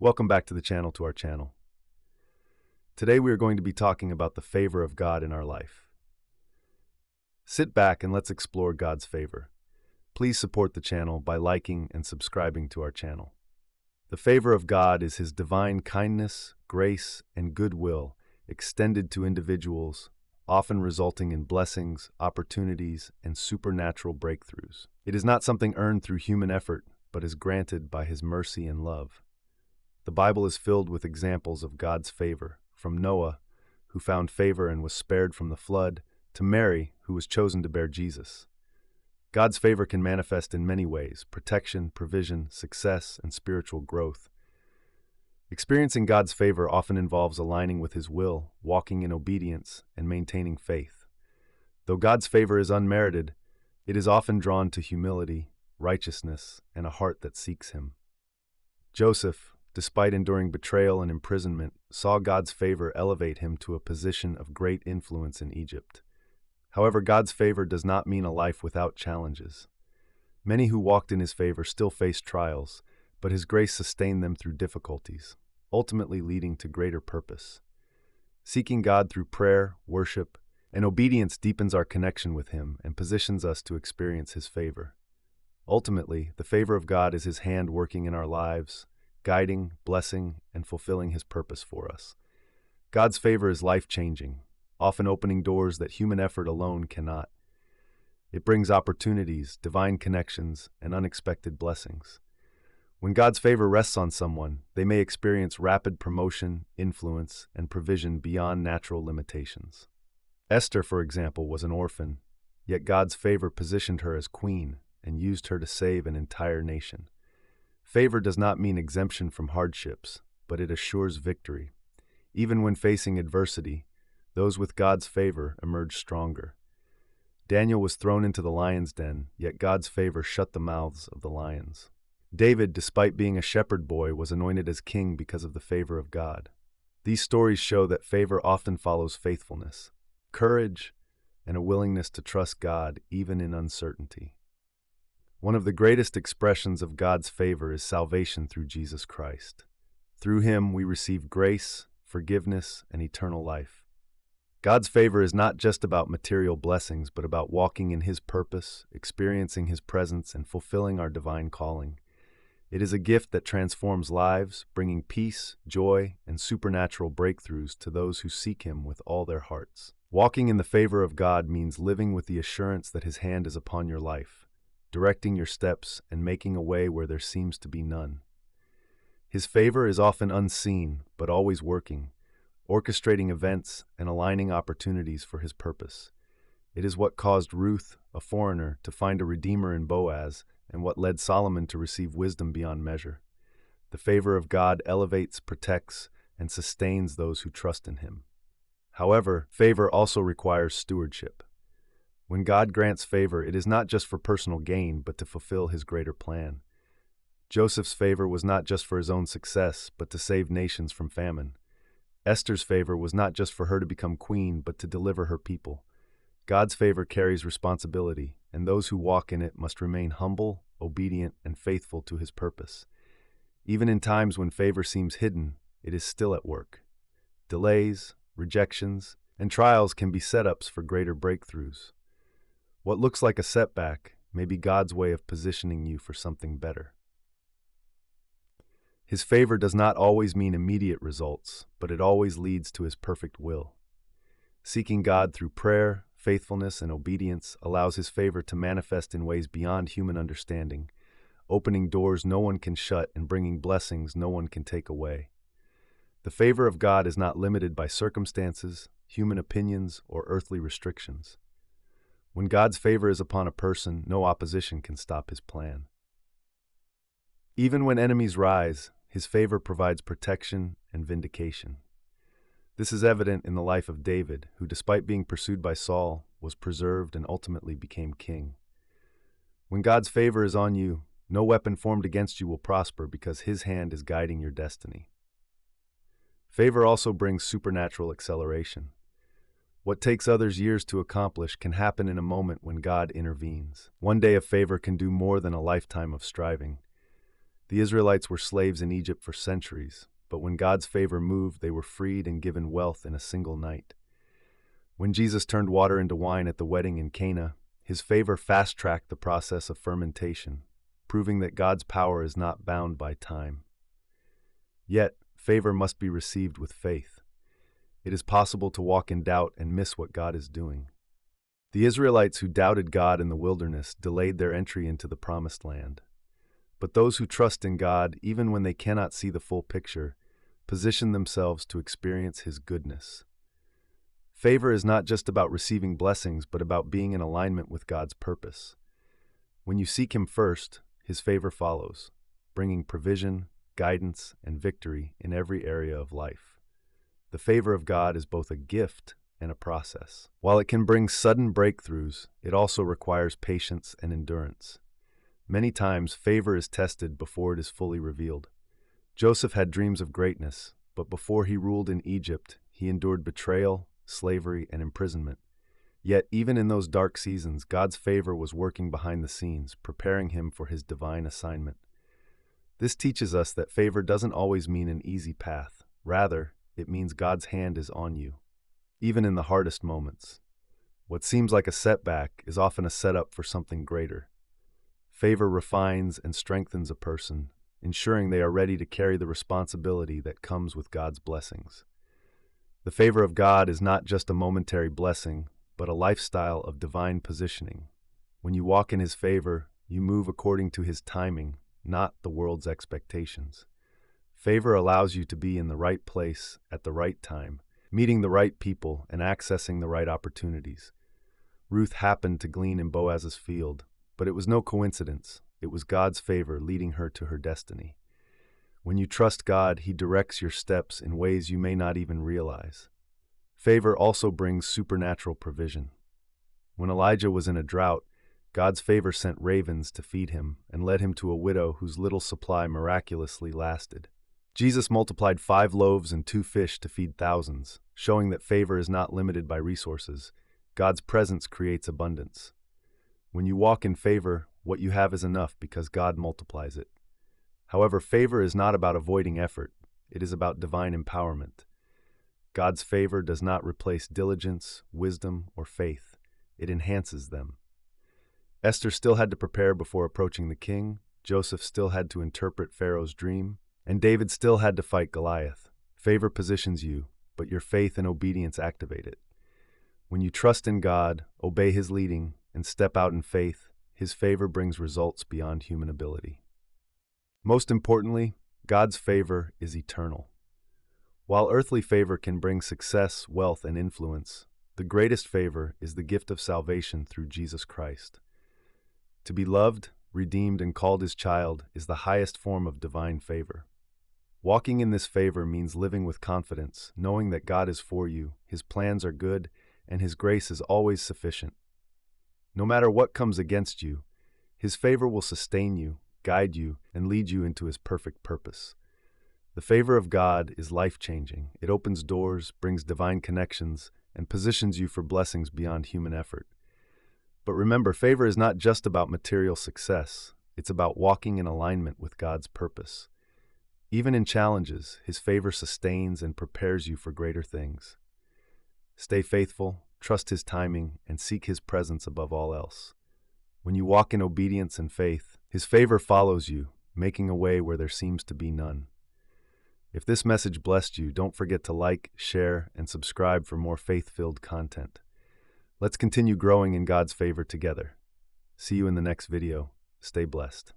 Welcome back to our channel. Today we are going to be talking about the favor of God in our life. Sit back and let's explore God's favor. Please support the channel by liking and subscribing to our channel. The favor of God is His divine kindness, grace, and goodwill extended to individuals, often resulting in blessings, opportunities, and supernatural breakthroughs. It is not something earned through human effort, but is granted by His mercy and love. The Bible is filled with examples of God's favor, from Noah, who found favor and was spared from the flood, to Mary, who was chosen to bear Jesus. God's favor can manifest in many ways: protection, provision, success, and spiritual growth. Experiencing God's favor often involves aligning with His will, walking in obedience, and maintaining faith. Though God's favor is unmerited, it is often drawn to humility, righteousness, and a heart that seeks Him. Joseph, despite enduring betrayal and imprisonment, saw God's favor elevate him to a position of great influence in Egypt. However, God's favor does not mean a life without challenges. Many who walked in His favor still faced trials, but His grace sustained them through difficulties, ultimately leading to greater purpose. Seeking God through prayer, worship, and obedience deepens our connection with Him and positions us to experience His favor. Ultimately, the favor of God is His hand working in our lives, guiding, blessing, and fulfilling His purpose for us. God's favor is life-changing, often opening doors that human effort alone cannot. It brings opportunities, divine connections, and unexpected blessings. When God's favor rests on someone, they may experience rapid promotion, influence, and provision beyond natural limitations. Esther, for example, was an orphan, yet God's favor positioned her as queen and used her to save an entire nation. Favor does not mean exemption from hardships, but it assures victory. Even when facing adversity, those with God's favor emerge stronger. Daniel was thrown into the lion's den, yet God's favor shut the mouths of the lions. David, despite being a shepherd boy, was anointed as king because of the favor of God. These stories show that favor often follows faithfulness, courage, and a willingness to trust God even in uncertainty. One of the greatest expressions of God's favor is salvation through Jesus Christ. Through Him, we receive grace, forgiveness, and eternal life. God's favor is not just about material blessings, but about walking in His purpose, experiencing His presence, and fulfilling our divine calling. It is a gift that transforms lives, bringing peace, joy, and supernatural breakthroughs to those who seek Him with all their hearts. Walking in the favor of God means living with the assurance that His hand is upon your life, directing your steps and making a way where there seems to be none. His favor is often unseen, but always working, orchestrating events and aligning opportunities for His purpose. It is what caused Ruth, a foreigner, to find a redeemer in Boaz, and what led Solomon to receive wisdom beyond measure. The favor of God elevates, protects, and sustains those who trust in Him. However, favor also requires stewardship. When God grants favor, it is not just for personal gain, but to fulfill His greater plan. Joseph's favor was not just for his own success, but to save nations from famine. Esther's favor was not just for her to become queen, but to deliver her people. God's favor carries responsibility, and those who walk in it must remain humble, obedient, and faithful to His purpose. Even in times when favor seems hidden, it is still at work. Delays, rejections, and trials can be setups for greater breakthroughs. What looks like a setback may be God's way of positioning you for something better. His favor does not always mean immediate results, but it always leads to His perfect will. Seeking God through prayer, faithfulness, and obedience allows His favor to manifest in ways beyond human understanding, opening doors no one can shut and bringing blessings no one can take away. The favor of God is not limited by circumstances, human opinions, or earthly restrictions. When God's favor is upon a person, no opposition can stop His plan. Even when enemies rise, His favor provides protection and vindication. This is evident in the life of David, who, despite being pursued by Saul, was preserved and ultimately became king. When God's favor is on you, no weapon formed against you will prosper because His hand is guiding your destiny. Favor also brings supernatural acceleration. What takes others years to accomplish can happen in a moment when God intervenes. One day of favor can do more than a lifetime of striving. The Israelites were slaves in Egypt for centuries, but when God's favor moved, they were freed and given wealth in a single night. When Jesus turned water into wine at the wedding in Cana, his favor fast-tracked the process of fermentation, proving that God's power is not bound by time. Yet, favor must be received with faith. It is possible to walk in doubt and miss what God is doing. The Israelites who doubted God in the wilderness delayed their entry into the promised land. But those who trust in God, even when they cannot see the full picture, position themselves to experience His goodness. Favor is not just about receiving blessings, but about being in alignment with God's purpose. When you seek Him first, His favor follows, bringing provision, guidance, and victory in every area of life. The favor of God is both a gift and a process. While it can bring sudden breakthroughs, it also requires patience and endurance. Many times, favor is tested before it is fully revealed. Joseph had dreams of greatness, but before he ruled in Egypt, he endured betrayal, slavery, and imprisonment. Yet, even in those dark seasons, God's favor was working behind the scenes, preparing him for his divine assignment. This teaches us that favor doesn't always mean an easy path. Rather, it means God's hand is on you, even in the hardest moments. What seems like a setback is often a setup for something greater. Favor refines and strengthens a person, ensuring they are ready to carry the responsibility that comes with God's blessings. The favor of God is not just a momentary blessing, but a lifestyle of divine positioning. When you walk in His favor, you move according to His timing, not the world's expectations. Favor allows you to be in the right place at the right time, meeting the right people and accessing the right opportunities. Ruth happened to glean in Boaz's field, but it was no coincidence. It was God's favor leading her to her destiny. When you trust God, He directs your steps in ways you may not even realize. Favor also brings supernatural provision. When Elijah was in a drought, God's favor sent ravens to feed him and led him to a widow whose little supply miraculously lasted. Jesus multiplied 5 loaves and 2 fish to feed thousands, showing that favor is not limited by resources. God's presence creates abundance. When you walk in favor, what you have is enough because God multiplies it. However, favor is not about avoiding effort. It is about divine empowerment. God's favor does not replace diligence, wisdom, or faith. It enhances them. Esther still had to prepare before approaching the king, Joseph still had to interpret Pharaoh's dream, and David still had to fight Goliath. Favor positions you, but your faith and obedience activate it. When you trust in God, obey His leading, and step out in faith, His favor brings results beyond human ability. Most importantly, God's favor is eternal. While earthly favor can bring success, wealth, and influence, the greatest favor is the gift of salvation through Jesus Christ. To be loved, redeemed, and called His child is the highest form of divine favor. Walking in this favor means living with confidence, knowing that God is for you, His plans are good, and His grace is always sufficient. No matter what comes against you, His favor will sustain you, guide you, and lead you into His perfect purpose. The favor of God is life-changing. It opens doors, brings divine connections, and positions you for blessings beyond human effort. But remember, favor is not just about material success. It's about walking in alignment with God's purpose. Even in challenges, His favor sustains and prepares you for greater things. Stay faithful, trust His timing, and seek His presence above all else. When you walk in obedience and faith, His favor follows you, making a way where there seems to be none. If this message blessed you, don't forget to like, share, and subscribe for more faith-filled content. Let's continue growing in God's favor together. See you in the next video. Stay blessed.